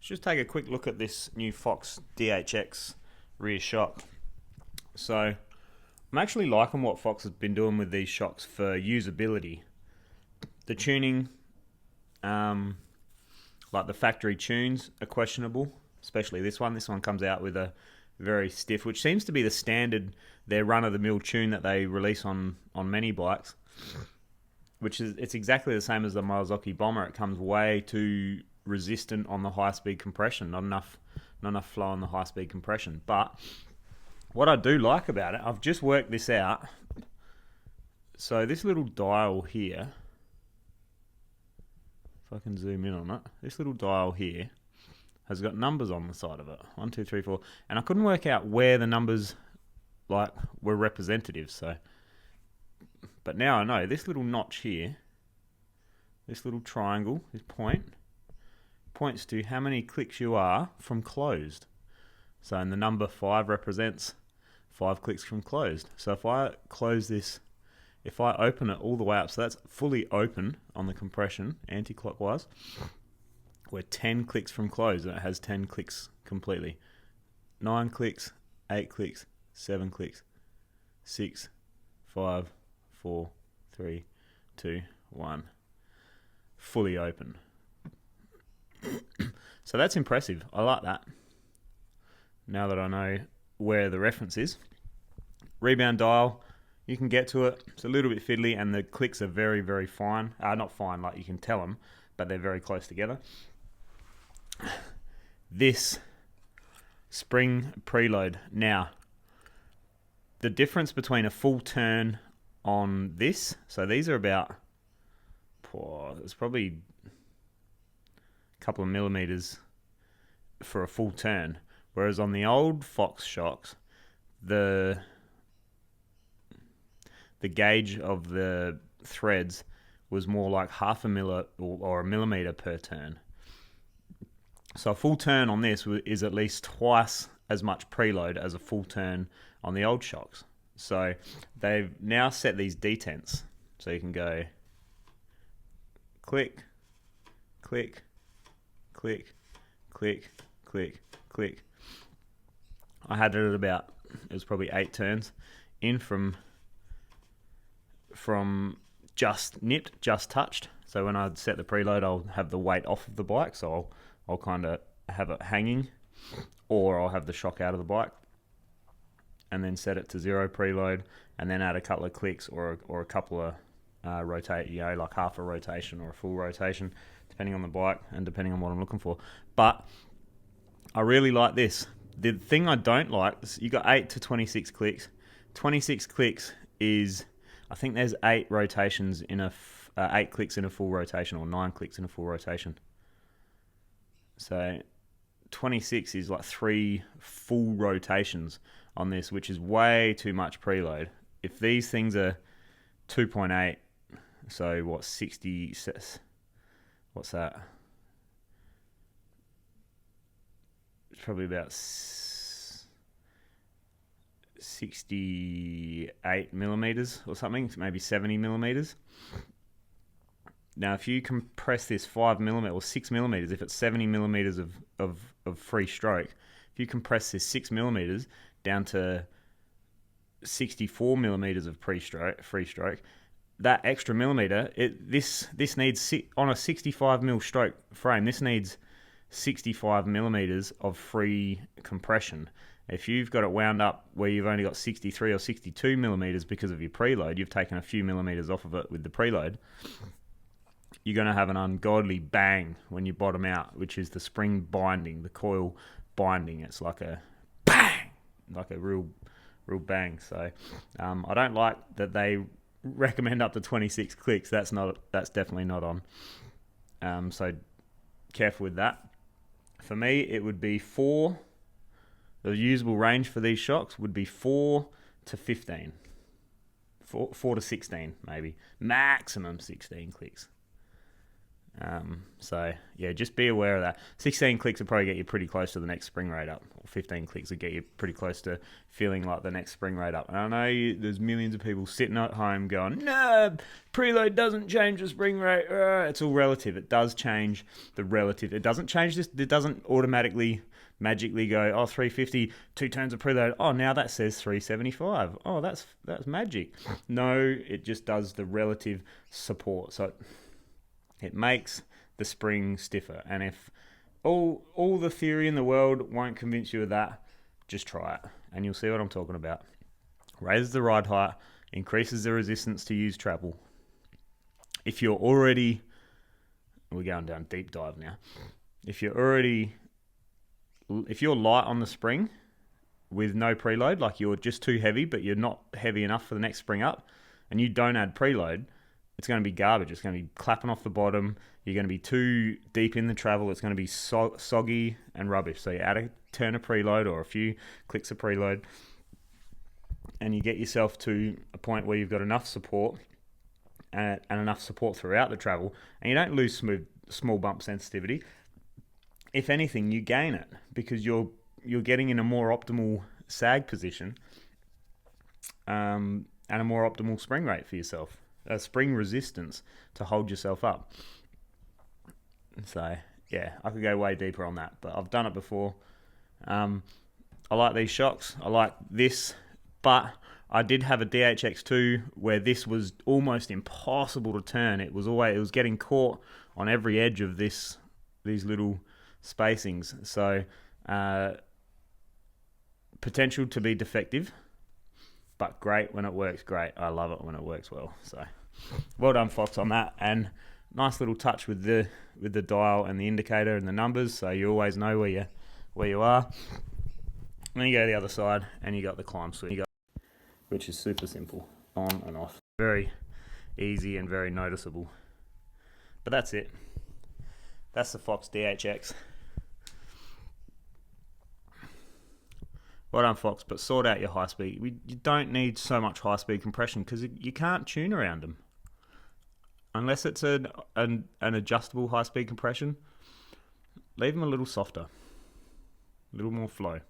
Let's just take a quick look at this new FOX DHX rear shock. So I'm actually liking what Fox has been doing with these shocks for usability. The tuning, like the factory tunes, are questionable, especially this one. This one comes out with a very stiff, which seems to be the standard, their run-of-the-mill tune that they release on many bikes. It's exactly the same as the Marzocchi Bomber. It comes way too resistant on the high-speed compression. Not enough flow on the high-speed compression. But what I do like about it, I've just worked this out. So this little dial here, if I can zoom in on it, this little dial here has got numbers on the side of it. 1, 2, 3, 4. And I couldn't work out where the numbers were representative. But now I know this little notch here, this little triangle, this point, points to how many clicks you are from closed. So and the number 5 represents 5 clicks from closed. So if I close this, if I open it all the way up, so that's fully open on the compression, anti-clockwise, we're 10 clicks from closed, and it has 10 clicks completely. 9 clicks, 8 clicks, 7 clicks, 6, 5, 4, 3, 2, 1. Fully open. So that's impressive. I like that. Now that I know where the reference is. Rebound dial, you can get to it. It's a little bit fiddly, and the clicks are very, very fine. Not fine, like you can tell them, but they're very close together. This spring preload. Now, the difference between a full turn on this, so these are about, it's probably a couple of millimeters for a full turn, whereas on the old Fox shocks, the gauge of the threads was more like half a mil or a millimeter per turn. So a full turn on this is at least twice as much preload as a full turn on the old shocks. So they've now set these detents, so you can go click, click, click, click, click, click. I had it at about, it was probably 8 turns in from just nipped, just touched. So when I set the preload, I'll have the weight off of the bike, so I'll kind of have it hanging, or I'll have the shock out of the bike, and then set it to 0 preload, and then add a couple of clicks or a couple of rotate, like half a rotation or a full rotation, depending on the bike and depending on what I'm looking for. But I really like this. The thing I don't like is you got 8 to 26 clicks. 26 clicks is, I think there's 8 rotations in 8 clicks in a full rotation, or 9 clicks in a full rotation. So 26 is like 3 full rotations on this, which is way too much preload. If these things are 2.8, so what, 60, what's that? It's probably about 68 millimeters or something, maybe 70 millimeters. Now, if you compress this 5 millimeters or 6 millimeters, if it's 70 millimeters of free stroke, if you compress this 6 millimeters down to 64 millimeters of free stroke, that extra millimeter, this needs, on a 65 mil stroke frame, this needs 65 millimeters of free compression. If you've got it wound up where you've only got 63 or 62 millimeters because of your preload, you've taken a few millimeters off of it with the preload, you're going to have an ungodly bang when you bottom out, which is the spring binding, the coil binding. It's like a bang, like a real bang. So I don't like that they recommend up to 26 clicks. That's definitely not on. So careful with that. For me, it would be 4. The usable range for these shocks would be 4 to 15. 4 to 16 maybe. Maximum 16 clicks. So yeah, just be aware of that. 16 clicks will probably get you pretty close to the next spring rate up, or 15 clicks will get you pretty close to feeling like the next spring rate up. And I know there's millions of people sitting at home going, no, preload doesn't change the spring rate. It's all relative. It does change the relative. It doesn't change this. It doesn't automatically magically go, oh, 350, 2 turns of preload. Oh, now that says 375. Oh, that's magic. No, it just does the relative support. So it makes the spring stiffer. And if all the theory in the world won't convince you of that, just try it and you'll see what I'm talking about. Raises the ride height, increases the resistance to use travel. If you're already, we're going down deep dive now. If you're light on the spring with no preload, like you're just too heavy, but you're not heavy enough for the next spring up, and you don't add preload, it's going to be garbage. It's going to be clapping off the bottom. You're going to be too deep in the travel. It's going to be soggy and rubbish. So you add a turn of preload or a few clicks of preload, and you get yourself to a point where you've got enough support and enough support throughout the travel, and you don't lose small bump sensitivity. If anything, you gain it because you're getting in a more optimal sag position and a more optimal spring rate for yourself, a spring resistance to hold yourself up. So yeah, I could go way deeper on that, but I've done it before. I like these shocks. I like this, but I did have a DHX2 where this was almost impossible to turn. It was getting caught on every edge of these little spacings. So potential to be defective, but great when it works. Great. I love it when it works well. So well done, Fox, on that. And nice little touch with the dial and the indicator and the numbers, so you always know where you are. And then you go to the other side and you got the climb switch, which is super simple, on and off. Very easy and very noticeable. But that's it. That's the FOX DHX. Well done, Fox, but sort out your high speed. You don't need so much high speed compression because you can't tune around them. Unless it's an adjustable high speed compression, leave them a little softer, a little more flow.